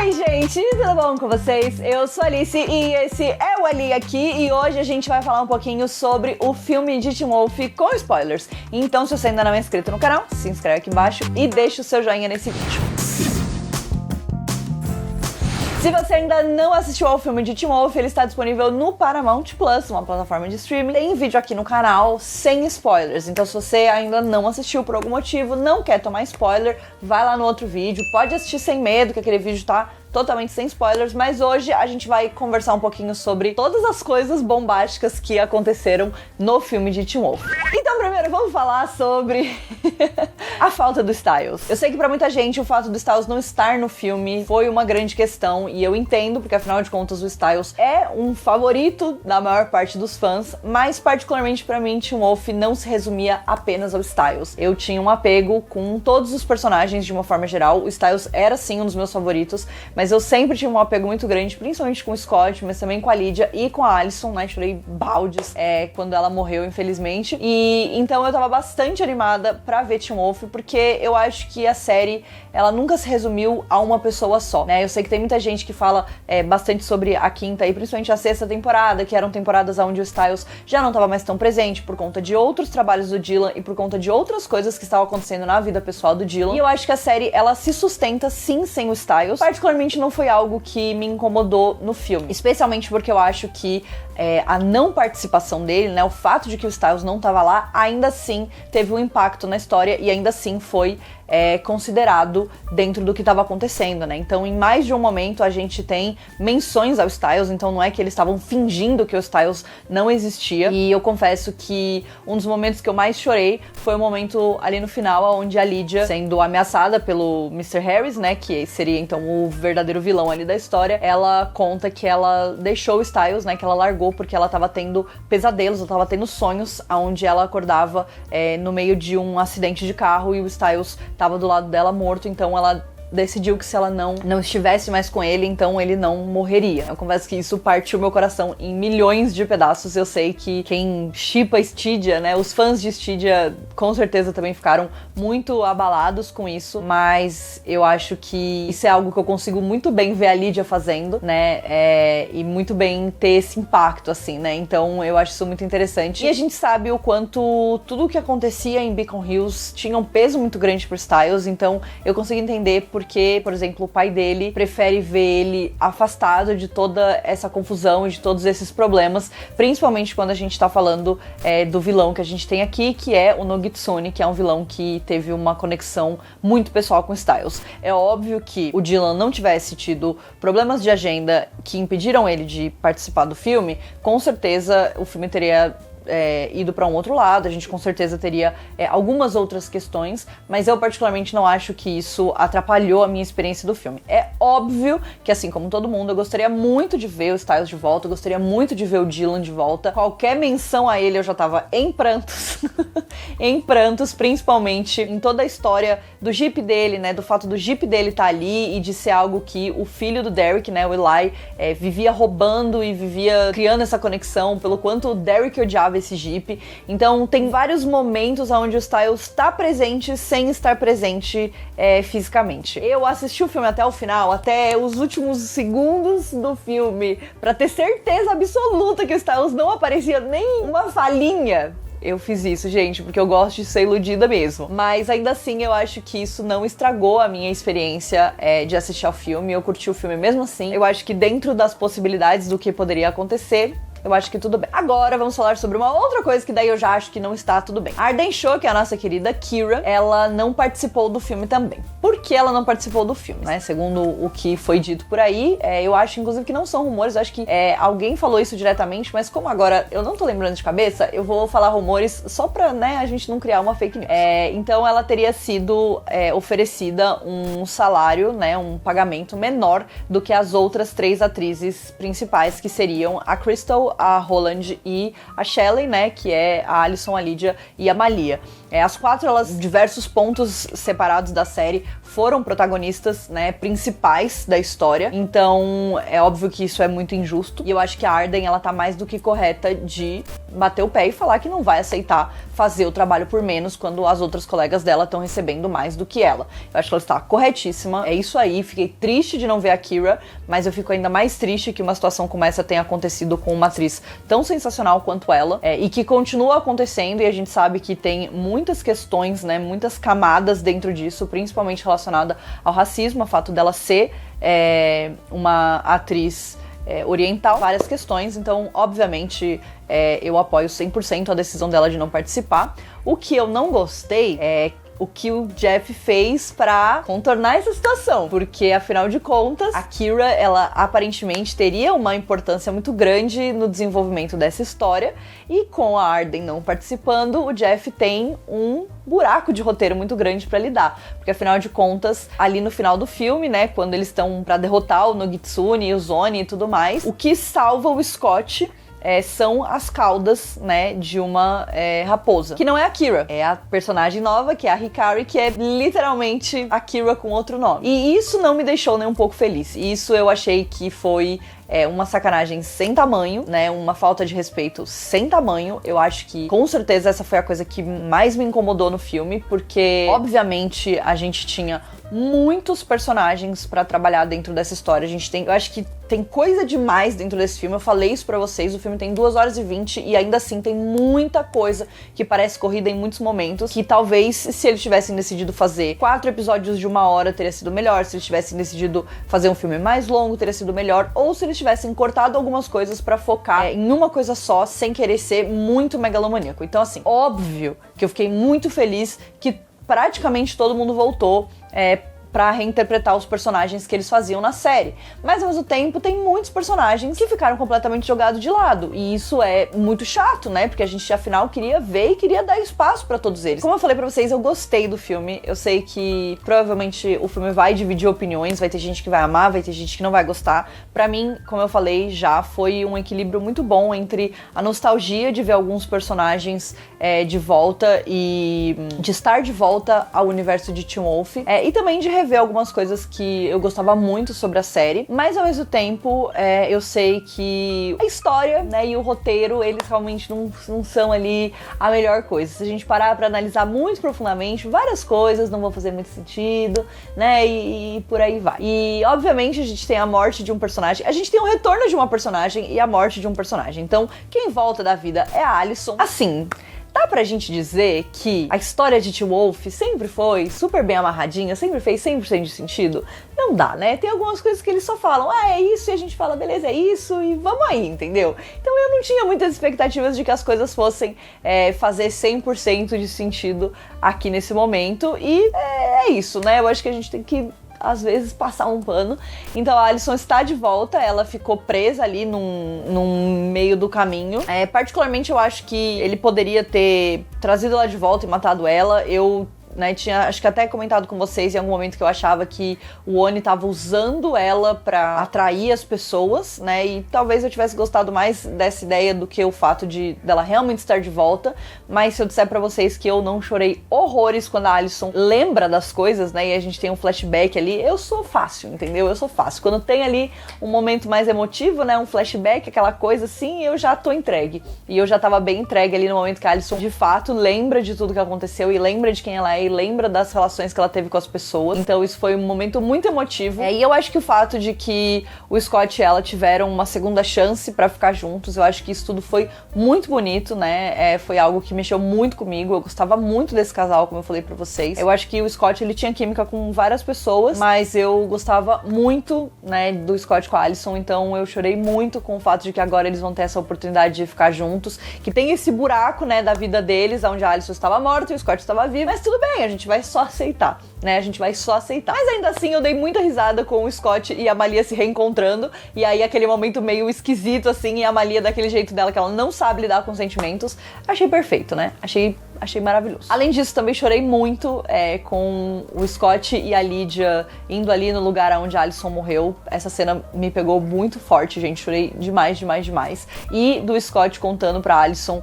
Oi gente, tudo bom com vocês? Eu sou a Alice e esse é o Ali aqui e hoje a gente vai falar um pouquinho sobre o filme de Teen Wolf com spoilers. Então se você ainda não é inscrito no canal, se inscreve aqui embaixo e deixa o seu joinha nesse vídeo. Se você ainda não assistiu ao filme de Teen Wolf, ele está disponível no Paramount Plus, uma plataforma de streaming. Tem vídeo aqui no canal sem spoilers, então se você ainda não assistiu por algum motivo, não quer tomar spoiler, vai lá no outro vídeo, pode assistir sem medo, que aquele vídeo tá totalmente sem spoilers, mas hoje a gente vai conversar um pouquinho sobre todas as coisas bombásticas que aconteceram no filme de Teen Wolf. Então primeiro vamos falar sobre a falta do Stiles. Eu sei que pra muita gente o fato do Stiles não estar no filme foi uma grande questão e eu entendo, porque afinal de contas o Stiles é um favorito da maior parte dos fãs, mas particularmente pra mim Teen Wolf não se resumia apenas ao Stiles. Eu tinha um apego com todos os personagens de uma forma geral, o Stiles era sim um dos meus favoritos, mas eu sempre tive um apego muito grande, principalmente com o Scott, mas também com a Lydia e com a Allison, né? Chorei baldes quando ela morreu, infelizmente. E então eu tava bastante animada pra ver Teen Wolf, porque eu acho que a série, ela nunca se resumiu a uma pessoa só, né? Eu sei que tem muita gente que fala bastante sobre a quinta e principalmente a sexta temporada, que eram temporadas onde o Stiles já não tava mais tão presente por conta de outros trabalhos do Dylan e por conta de outras coisas que estavam acontecendo na vida pessoal do Dylan. E eu acho que a série, ela se sustenta sim sem o Stiles. Particularmente não foi algo que me incomodou no filme, especialmente porque eu acho que a não participação dele, né, o fato de que o Stiles não tava lá, ainda assim teve um impacto na história e ainda assim foi considerado dentro do que estava acontecendo, né? Então, em mais de um momento, a gente tem menções ao Stiles, então não é que eles estavam fingindo que o Stiles não existia. E eu confesso que um dos momentos que eu mais chorei foi o momento ali no final, onde a Lydia, sendo ameaçada pelo Mr. Harris, né, que seria então o verdadeiro vilão ali da história, ela conta que ela deixou o Stiles, né, que ela largou porque ela tava tendo pesadelos, ela tava tendo sonhos, onde ela acordava no meio de um acidente de carro e o Stiles tava do lado dela morto, então ela decidiu que se ela não estivesse mais com ele, então ele não morreria. Eu confesso que isso partiu meu coração em milhões de pedaços. Eu sei que quem shippa Stygia, né, os fãs de Stygia com certeza também ficaram muito abalados com isso, mas eu acho que isso é algo que eu consigo muito bem ver a Lydia fazendo, né, e muito bem ter esse impacto, assim, né, então eu acho isso muito interessante. E a gente sabe o quanto tudo o que acontecia em Beacon Hills tinha um peso muito grande por Stiles, então eu consigo entender porque, por exemplo, o pai dele prefere ver ele afastado de toda essa confusão e de todos esses problemas, principalmente quando a gente tá falando do vilão que a gente tem aqui, que é o Nogitsune, que é um vilão que teve uma conexão muito pessoal com Stiles. É óbvio que o Dylan não tivesse tido problemas de agenda que impediram ele de participar do filme, com certeza o filme teria ido para um outro lado, a gente com certeza teria algumas outras questões, mas eu particularmente não acho que isso atrapalhou a minha experiência do filme. É óbvio que, assim como todo mundo, eu gostaria muito de ver o Stiles de volta, eu gostaria muito de ver o Dylan de volta. Qualquer menção a ele eu já tava em prantos, em prantos, principalmente em toda a história do Jeep dele, né, do fato do Jeep dele estar ali e de ser algo que o filho do Derek, né, o Eli, vivia roubando e vivia criando essa conexão, pelo quanto o Derek odiava esse Jeep. Então tem vários momentos onde o Stiles está presente sem estar presente fisicamente. Eu assisti o filme até o final, até os últimos segundos do filme, pra ter certeza absoluta que o Stiles não aparecia nem uma falinha. Eu fiz isso, gente, porque eu gosto de ser iludida mesmo. Mas ainda assim, eu acho que isso não estragou a minha experiência de assistir ao filme. Eu curti o filme mesmo assim. Eu acho que dentro das possibilidades do que poderia acontecer, eu acho que tudo bem. Agora vamos falar sobre uma outra coisa que daí eu já acho que não está tudo bem. A Arden Cho, que é a nossa querida Kira, ela não participou do filme também. Por que ela não participou do filme, né? Segundo o que foi dito por aí, eu acho inclusive que não são rumores, eu acho que alguém falou isso diretamente, mas como agora eu não tô lembrando de cabeça, eu vou falar rumores só pra, né, a gente não criar uma fake news. Então ela teria sido oferecida um salário, né, um pagamento menor do que as outras 3 atrizes principais, que seriam a Crystal, a Roland e a Shelley, né, que é a Allison, a Lydia e a Malia. As 4, elas, diversos pontos separados da série, foram protagonistas, né, principais da história. Então, é óbvio que isso é muito injusto. E eu acho que a Arden, ela tá mais do que correta de bater o pé e falar que não vai aceitar fazer o trabalho por menos quando as outras colegas dela estão recebendo mais do que ela. Eu acho que ela está corretíssima, é isso aí. Fiquei triste de não ver a Kira, mas eu fico ainda mais triste que uma situação como essa tenha acontecido com uma atriz tão sensacional quanto ela, e que continua acontecendo, e a gente sabe que tem muitas questões, né, muitas camadas dentro disso, principalmente relacionada ao racismo, o fato dela ser uma atriz oriental, várias questões. Então, obviamente, eu apoio 100% a decisão dela de não participar. O que eu não gostei é o que o Jeff fez pra contornar essa situação, porque afinal de contas, a Kira, ela aparentemente teria uma importância muito grande no desenvolvimento dessa história, e com a Arden não participando, o Jeff tem um buraco de roteiro muito grande pra lidar, porque afinal de contas, ali no final do filme, né, quando eles estão pra derrotar o Nogitsune e o Zone e tudo mais, o que salva o Scott são as caudas, né, de uma raposa. Que não é a Kira, é a personagem nova, que é a Hikari, que é literalmente a Kira com outro nome. E isso não me deixou nem um pouco feliz. Isso eu achei que foi uma sacanagem sem tamanho, né, uma falta de respeito sem tamanho. Eu acho que, com certeza, essa foi a coisa que mais me incomodou no filme, porque, obviamente, a gente tinha muitos personagens pra trabalhar dentro dessa história. Eu acho que tem coisa demais dentro desse filme. Eu falei isso pra vocês, o filme tem 2 horas e 20 e ainda assim tem muita coisa que parece corrida em muitos momentos, que talvez, se eles tivessem decidido fazer 4 episódios de 1 hora, teria sido melhor. Se eles tivessem decidido fazer um filme mais longo, teria sido melhor. Ou se eles tivessem cortado algumas coisas pra focar em uma coisa só, sem querer ser muito megalomaníaco. Então, assim, óbvio que eu fiquei muito feliz que praticamente todo mundo voltou pra reinterpretar os personagens que eles faziam na série. Mas, ao mesmo tempo, tem muitos personagens que ficaram completamente jogados de lado. E isso é muito chato, né? Porque a gente, afinal, queria ver e queria dar espaço pra todos eles. Como eu falei pra vocês, eu gostei do filme. Eu sei que, provavelmente, o filme vai dividir opiniões. Vai ter gente que vai amar, vai ter gente que não vai gostar. Pra mim, como eu falei, já foi um equilíbrio muito bom entre a nostalgia de ver alguns personagens de volta e de estar de volta ao universo de Teen Wolf. E também de rever algumas coisas que eu gostava muito sobre a série, mas ao mesmo tempo eu sei que a história, né, e o roteiro, eles realmente não são ali a melhor coisa. Se a gente parar pra analisar muito profundamente, várias coisas não vão fazer muito sentido, né, e por aí vai. E obviamente a gente tem a morte de um personagem, a gente tem o retorno de uma personagem e a morte de um personagem. Então, quem volta da vida é a Alicent. Assim, dá pra gente dizer que a história de Teen Wolf sempre foi super bem amarradinha, sempre fez 100% de sentido? Não dá, né? Tem algumas coisas que eles só falam, é isso, e a gente fala, beleza, é isso, e vamos aí, entendeu? Então eu não tinha muitas expectativas de que as coisas fossem fazer 100% de sentido aqui nesse momento, e é isso, né? Eu acho que a gente tem que, às vezes, passar um pano. Então a Alicent está de volta, ela ficou presa ali num meio do caminho. Particularmente eu acho que ele poderia ter trazido ela de volta e matado ela. Eu tinha, acho que até comentado com vocês em algum momento que eu achava que o Oni tava usando ela pra atrair as pessoas, né, e talvez eu tivesse gostado mais dessa ideia do que o fato dela realmente estar de volta. Mas se eu disser pra vocês que eu não chorei horrores quando a Alicent lembra das coisas, né, e a gente tem um flashback ali, eu sou fácil, entendeu? Eu sou fácil. Quando tem ali um momento mais emotivo, né, um flashback, aquela coisa assim, eu já tô entregue. E eu já tava bem entregue ali no momento que a Alicent, de fato, lembra de tudo que aconteceu e lembra de quem ela é, e lembra das relações que ela teve com as pessoas. Então isso foi um momento muito emotivo. E eu acho que o fato de que o Scott e ela tiveram uma segunda chance pra ficar juntos, eu acho que isso tudo foi muito bonito, né? Foi algo que mexeu muito comigo. Eu gostava muito desse casal, como eu falei pra vocês. Eu acho que o Scott, ele tinha química com várias pessoas, mas eu gostava muito, né, do Scott com a Alicent. Então eu chorei muito com o fato de que agora eles vão ter essa oportunidade de ficar juntos, que tem esse buraco, né, da vida deles, onde a Alicent estava morta e o Scott estava vivo. Mas tudo bem, a gente vai só aceitar, né? A gente vai só aceitar. Mas ainda assim, eu dei muita risada com o Scott e a Malia se reencontrando. E aí, aquele momento meio esquisito, assim, e a Malia daquele jeito dela, que ela não sabe lidar com sentimentos. Achei perfeito, né? Achei achei maravilhoso. Além disso, também chorei muito com o Scott e a Lydia indo ali no lugar onde a Alicent morreu. Essa cena me pegou muito forte, gente, chorei demais, demais, demais. E do Scott contando pra Alicent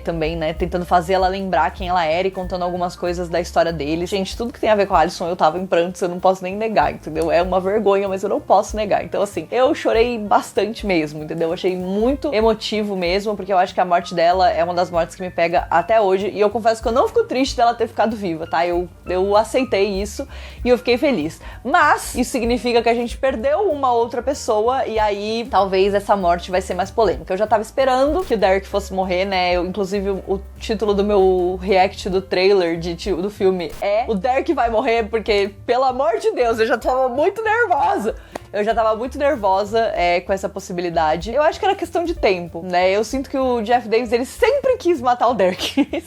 também, né, tentando fazer ela lembrar quem ela era e contando algumas coisas da história dele. Gente, tudo que tem a ver com a Alicent eu tava em prantos, eu não posso nem negar, entendeu? É uma vergonha, mas eu não posso negar. Então, assim, eu chorei bastante mesmo, entendeu? Eu achei muito emotivo mesmo, porque eu acho que a morte dela é uma das mortes que me pega até hoje, e eu confesso que eu não fico triste dela ter ficado viva, tá? Eu aceitei isso e eu fiquei feliz. Mas isso significa que a gente perdeu uma outra pessoa, e aí talvez essa morte vai ser mais polêmica. Eu já tava esperando que o Derek fosse morrer, né? Inclusive, o título do meu react do trailer do filme é "O Derek vai morrer", porque, pelo amor de Deus, eu já tava muito nervosa. Com essa possibilidade. Eu acho que era questão de tempo, né? Eu sinto que o Jeff Davis, ele sempre quis matar o Derek. Ele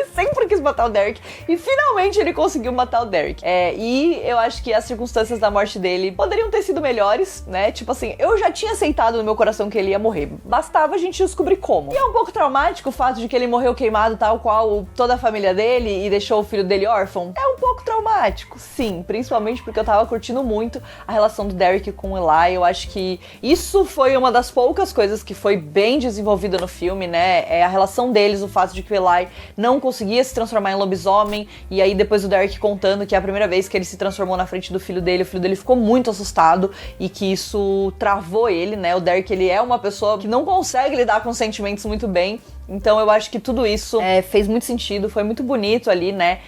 sempre quis matar o Derek. E finalmente ele conseguiu matar o Derek. E eu acho que as circunstâncias da morte dele poderiam ter sido melhores, né? Tipo assim, eu já tinha aceitado no meu coração que ele ia morrer. Bastava a gente descobrir como. E é um pouco traumático o fato de que ele morreu queimado tal qual toda a família dele e deixou o filho dele órfão. É um pouco traumático, sim. Principalmente porque eu tava curtindo muito a relação do Derek com o Eli. Eu acho que isso foi uma das poucas coisas que foi bem desenvolvida no filme, né? A relação deles, o fato de que o Eli não conseguia se transformar em lobisomem, e aí depois o Derek contando que é a primeira vez que ele se transformou na frente do filho dele, o filho dele ficou muito assustado e que isso travou ele, né? O Derek, ele é uma pessoa que não consegue lidar com sentimentos muito bem. Então eu acho que tudo isso fez muito sentido, foi muito bonito ali, né?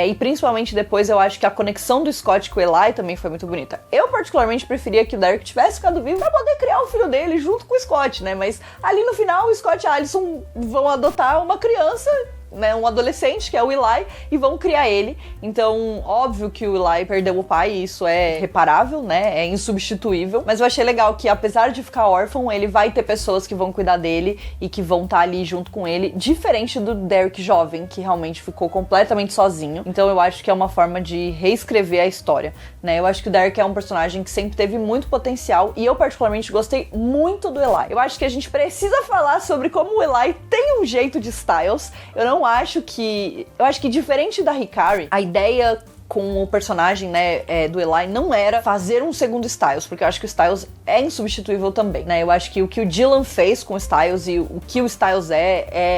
E principalmente depois eu acho que a conexão do Scott com o Eli também foi muito bonita. Eu particularmente preferia que o Derek tivesse ficado vivo pra poder criar o filho dele junto com o Scott, né? Mas ali no final o Scott e a Alicent vão adotar uma criança, né, um adolescente, que é o Eli, e vão criar ele. Então, óbvio que o Eli perdeu o pai, e isso é reparável, né, é insubstituível, mas eu achei legal que, apesar de ficar órfão, ele vai ter pessoas que vão cuidar dele e que vão estar ali junto com ele, diferente do Derek jovem, que realmente ficou completamente sozinho. Então eu acho que é uma forma de reescrever a história, né. Eu acho que o Derek é um personagem que sempre teve muito potencial, e eu particularmente gostei muito do Eli. Eu acho que a gente precisa falar sobre como o Eli tem um jeito de Styles. Eu acho que diferente da Hikari, a ideia com o personagem, né, do Eli não era fazer um segundo Styles, porque eu acho que o Styles é insubstituível também, né? Eu acho que o Dylan fez com o Styles e o que o Styles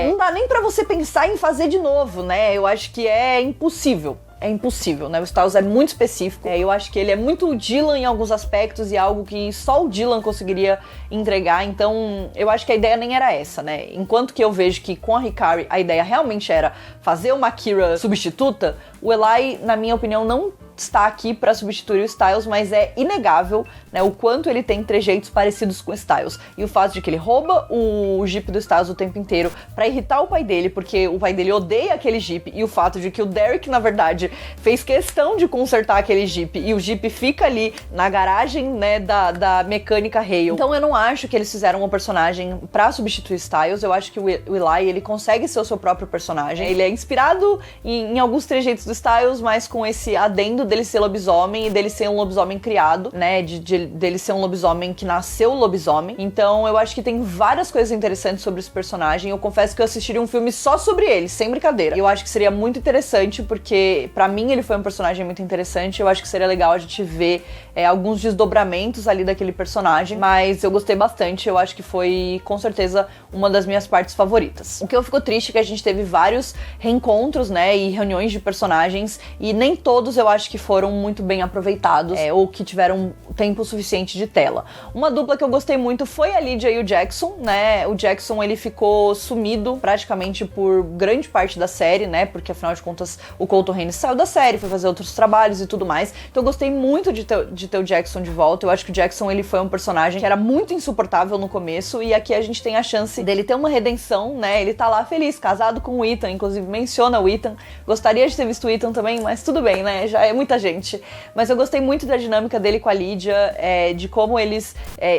não dá nem pra você pensar em fazer de novo, né? Eu acho que é impossível. É impossível, né? O Styles é muito específico. Eu acho que ele é muito o Dylan em alguns aspectos e algo que só o Dylan conseguiria entregar. Então, eu acho que a ideia nem era essa, né? Enquanto que eu vejo que com a Hikari a ideia realmente era fazer uma Kira substituta, o Eli, na minha opinião, não está aqui para substituir o Styles, mas é inegável, né, o quanto ele tem trejeitos parecidos com o Styles. E o fato de que ele rouba o Jeep do Styles o tempo inteiro para irritar o pai dele, porque o pai dele odeia aquele Jeep, e o fato de que o Derek, na verdade, fez questão de consertar aquele Jeep, e o Jeep fica ali na garagem, né, da mecânica Hale. Então eu não acho que eles fizeram um personagem para substituir Styles. Eu acho que o Eli, ele consegue ser o seu próprio personagem. Ele é inspirado em alguns trejeitos do Styles, mas com esse adendo dele ser lobisomem e dele ser um lobisomem criado, né, dele ser um lobisomem que nasceu lobisomem. Então eu acho que tem várias coisas interessantes sobre esse personagem. Eu confesso que eu assistiria um filme só sobre ele, sem brincadeira. Eu acho que seria muito interessante, porque pra mim ele foi um personagem muito interessante. Eu acho que seria legal a gente ver alguns desdobramentos ali daquele personagem, mas eu gostei bastante. Eu acho que foi, com certeza, uma das minhas partes favoritas. O que eu fico triste é que a gente teve vários reencontros, né, e reuniões de personagens, e nem todos eu acho que foram muito bem aproveitados, ou que tiveram tempo suficiente de tela. Uma dupla que eu gostei muito foi a Lydia e o Jackson, né? O Jackson, ele ficou sumido praticamente por grande parte da série, né? Porque afinal de contas o Colton Haynes saiu da série, foi fazer outros trabalhos e tudo mais. Então eu gostei muito de ter o Jackson de volta. Eu acho que o Jackson, ele foi um personagem que era muito insuportável no começo, e aqui a gente tem a chance dele ter uma redenção, né? Ele tá lá feliz, casado com o Ethan, inclusive menciona o Ethan. Gostaria de ter visto o Ethan também, mas tudo bem, né? Já é muita gente. Mas eu gostei muito da dinâmica dele com a Lydia, de como eles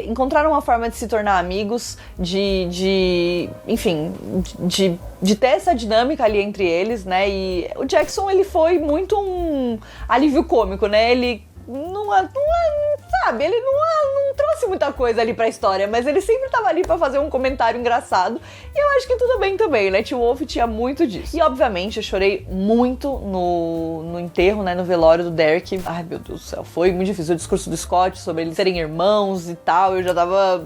encontraram uma forma de se tornar amigos, enfim, de ter essa dinâmica ali entre eles, né? E o Jackson, ele foi muito um alívio cômico, né? Ele sabe, ele não trouxe trouxe muita coisa ali pra história, mas ele sempre tava ali pra fazer um comentário engraçado. E eu acho que tudo bem também, né? Teen Wolf tinha muito disso. E obviamente eu chorei muito no enterro, né? No velório do Derek. Ai, meu Deus do céu, foi muito difícil. O discurso do Scott sobre eles serem irmãos e tal, eu já tava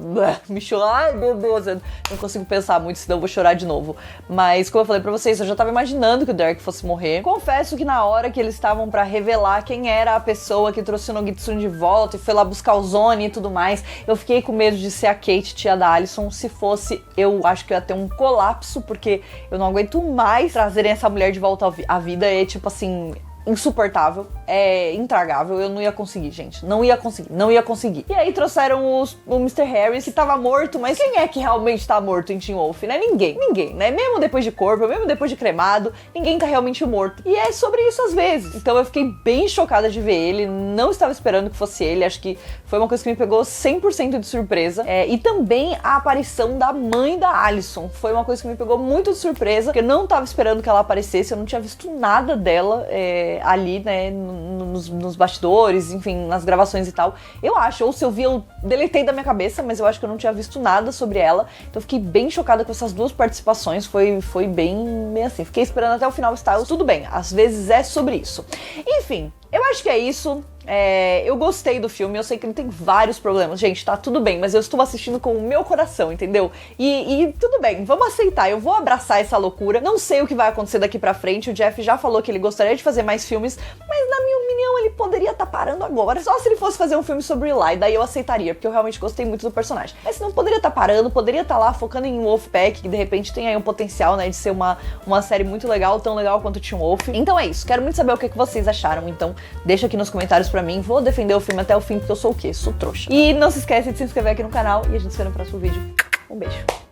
me chorando. Ai, meu Deus, eu não consigo pensar muito, senão eu vou chorar de novo. Mas, como eu falei pra vocês, eu já tava imaginando que o Derek fosse morrer. Confesso que na hora que eles estavam pra revelar quem era a pessoa que trouxe o Nogitsune de volta e foi lá buscar o Zone e tudo mais, eu fiquei com medo de ser a Kate, tia da Alicent. Se fosse, eu acho que eu ia ter um colapso, porque eu não aguento mais trazerem essa mulher de volta à vida. É tipo assim, insuportável, é intragável, eu não ia conseguir, gente, não ia conseguir. E aí trouxeram o Mr. Harris, que tava morto, mas quem é que realmente tá morto em Teen Wolf, né? Ninguém, né? Mesmo depois de corpo, mesmo depois de cremado, ninguém tá realmente morto. E é sobre isso às vezes. Então eu fiquei bem chocada de ver ele, não estava esperando que fosse ele, acho que foi uma coisa que me pegou 100% de surpresa. E também a aparição da mãe da Alicent, foi uma coisa que me pegou muito de surpresa, porque eu não tava esperando que ela aparecesse, eu não tinha visto nada dela, ali, né, nos bastidores, enfim, nas gravações e tal. Eu acho, ou se eu vi, eu deletei da minha cabeça, mas eu acho que eu não tinha visto nada sobre ela. Então eu fiquei bem chocada com essas duas participações, foi bem assim. Fiquei esperando até o final Styles, tudo bem, às vezes é sobre isso. Enfim, eu acho que é isso. Eu gostei do filme, eu sei que ele tem vários problemas, gente, tá tudo bem, mas eu estou assistindo com o meu coração, entendeu? E tudo bem, vamos aceitar, eu vou abraçar essa loucura, não sei o que vai acontecer daqui pra frente, o Jeff já falou que ele gostaria de fazer mais filmes, mas na minha opinião ele poderia estar parando agora, só se ele fosse fazer um filme sobre o Eli, daí eu aceitaria, porque eu realmente gostei muito do personagem. Mas se não, poderia estar parando, poderia estar lá focando em Wolfpack, que de repente tem aí um potencial, né, de ser uma série muito legal, tão legal quanto Teen Wolf. Então é isso, quero muito saber o que vocês acharam, então deixa aqui nos comentários pra mim, vou defender o filme até o fim, porque eu sou o quê? Sou trouxa. E não se esquece de se inscrever aqui no canal e a gente se vê no próximo vídeo. Um beijo.